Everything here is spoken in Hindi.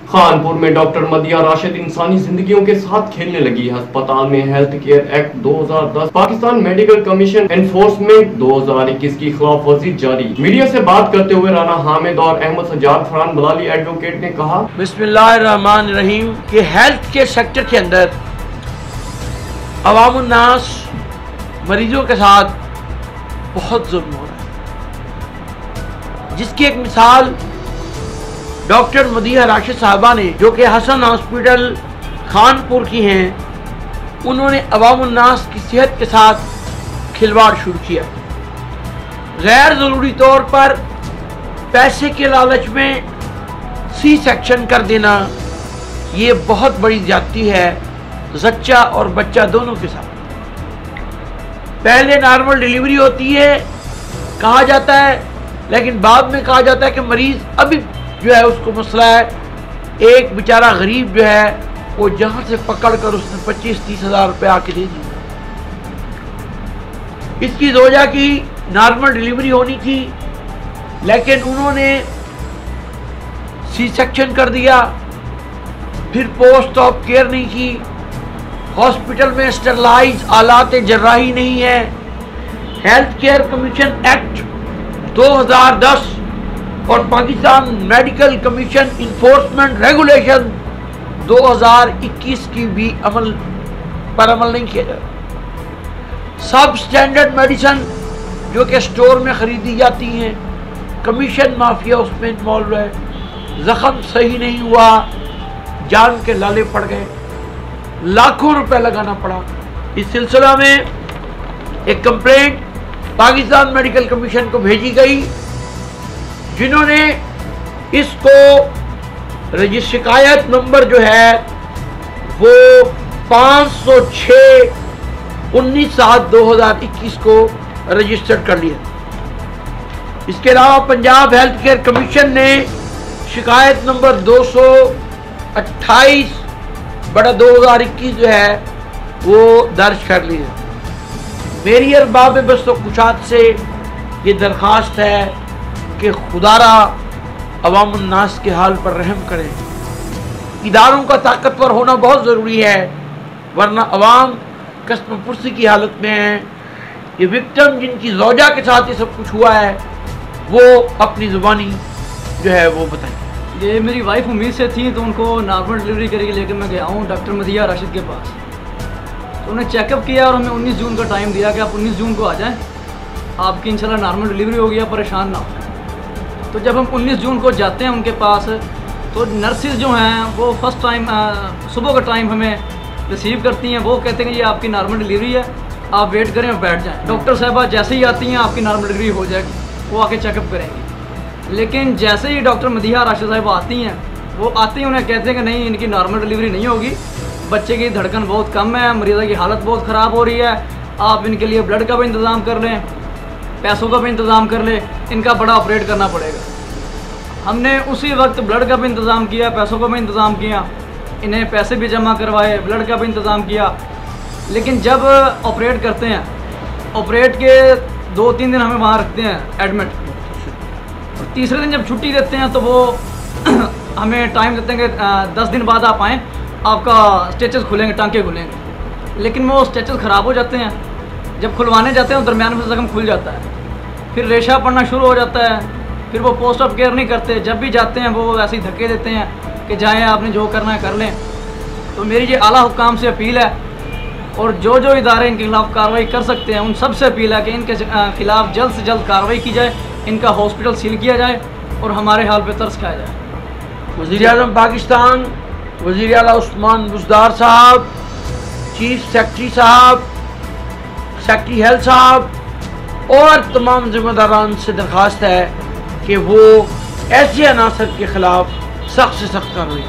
खानपुर में डॉक्टर मदिया राशिद इंसानी जिंदगियों के साथ खेलने लगी। अस्पताल में health care act 2010, Pakistan medical commission enforcement 2021 की खिलाफ वर्जी जारी। मीडिया से बात करते हुए राना हामिद और अहमद सजाद फरहान बलाली एडवोकेट ने कहा, बिस्मिल्लाहिर्रहमानिर्रहीम कि हेल्थ केयर सेक्टर के अंदर अवामुन्नास मरीजों के साथ बहुत जुल्म हो रहा है, जिसकी एक मिसाल डॉक्टर मदिया राशिद साहबा ने, जो कि हसन हॉस्पिटल खानपुर की हैं, उन्होंने अवामुन्नास की सेहत के साथ खिलवाड़ शुरू किया। गैर ज़रूरी तौर पर पैसे के लालच में सी सेक्शन कर देना, ये बहुत बड़ी ज्यादती है ज़च्चा और बच्चा दोनों के साथ। पहले नॉर्मल डिलीवरी होती है कहा जाता है, लेकिन बाद में कहा जाता है कि मरीज अभी जो है उसको मसला है। एक बेचारा गरीब जो है वो जहां से पकड़ कर उसने 25-30 हज़ार रुपये आके दे दिए। इसकी वजह की नॉर्मल डिलीवरी होनी थी, लेकिन उन्होंने सी सेक्शन कर दिया। फिर पोस्ट ऑफ केयर नहीं की, हॉस्पिटल में स्टरलाइज आलात जर्राही नहीं है। हेल्थ केयर कमीशन एक्ट 2010 और Pakistan medical commission enforcement regulation 2021 की भी अमल नहीं किया जाता। सब स्टैंडर्ड मेडिसिन जो कि स्टोर में खरीदी जाती हैं, कमीशन माफिया उसमें इन्वॉल्व है। जख्म सही नहीं हुआ, जान के लाले पड़ गए, लाखों रुपए लगाना पड़ा। इस सिलसिला में एक कंप्लेंट पाकिस्तान मेडिकल कमीशन को भेजी गई, जिन्होंने इसको शिकायत नंबर जो है वो 506/19/2021 को रजिस्टर्ड कर लिया। इसके अलावा पंजाब हेल्थ केयर कमीशन ने शिकायत नंबर 228/2021 जो है वो दर्ज कर लिया। मेरी अरबाब बस्तोकुशात से ये दरख्वास्त है कि खुदारा अवामुन्नास के हाल पर रहम करें। इदारों का ताकतवर होना बहुत ज़रूरी है, वरना अवाम कस्म पुर्सी की हालत में है। ये विक्टिम जिनकी ज़ौजा के साथ ये सब कुछ हुआ है, वो अपनी ज़ुबानी जो है वो बताएं। ये मेरी वाइफ उम्मीद से थी, तो उनको नॉर्मल डिलीवरी करके लेकर मैं गया हूँ डॉक्टर मदिया राशिद के पास। तो उन्हें चेकअप किया और हमें 19 जून का टाइम दिया कि आप 19 जून को आ जाएं, आपकी इंशाल्लाह नॉर्मल डिलीवरी होगी, आप परेशान ना हो। तो जब हम 19 जून को जाते हैं उनके पास, तो नर्सिस जो हैं वो फर्स्ट टाइम सुबह का टाइम हमें रिसीव करती हैं। वो कहते हैं कि ये आपकी नॉर्मल डिलीवरी है, आप वेट करें और बैठ जाएं। डॉक्टर साहबा जैसे ही आती हैं आपकी नॉर्मल डिलीवरी हो जाएगी, वो आके चेकअप करेंगी। लेकिन जैसे ही डॉक्टर मदिया राशिद साहब आती हैं, वो आती हैं, उन्हें कहते हैं कि नहीं, इनकी नॉर्मल डिलीवरी नहीं होगी, बच्चे की धड़कन बहुत कम है, मरीज़ा की हालत बहुत ख़राब हो रही है, आप इनके लिए ब्लड का भी इंतज़ाम कर लें, पैसों का भी इंतज़ाम कर ले, इनका बड़ा ऑपरेट करना पड़ेगा। हमने उसी वक्त ब्लड का भी इंतज़ाम किया, पैसों का भी इंतज़ाम किया, इन्हें पैसे भी जमा करवाए, ब्लड का भी इंतज़ाम किया। लेकिन जब ऑपरेट करते हैं, ऑपरेट के 2-3 दिन हमें वहाँ रखते हैं एडमिट, और तीसरे दिन जब छुट्टी देते हैं तो वो हमें टाइम देते हैं कि 10 दिन बाद आप आएँ, आपका स्टेचेस खुलेंगे, टांके खुलेंगे। लेकिन वो स्टेचेस ख़राब हो जाते हैं। जब खुलवाने जाते हैं तो दरमियान में जख्म खुल जाता है, फिर रेशा पड़ना शुरू हो जाता है, फिर वो पोस्ट ऑफ केयर नहीं करते। जब भी जाते हैं वो ऐसे ही धक्के देते हैं कि जाएं, आपने जो करना है कर लें। तो मेरी ये आला हुक्काम से अपील है, और जो जो इदारे इनके खिलाफ कार्रवाई कर सकते हैं उन सबसे अपील है कि इनके खिलाफ जल्द से जल्द कार्रवाई की जाए, इनका हॉस्पिटल सील किया जाए और हमारे हाल पर तरस खाया जाए। वज़ीर-ए-आज़म पाकिस्तान वज़ीर आला उस्मान बुज़दार साहब, चीफ सेक्रेटरी साहब, सेक्रेटरी हेल्थ साहब और तमाम जिम्मेदारान से दरख्वास्त है कि वो ऐसे अनासर के खिलाफ सख्त से सख्त कार्रवाई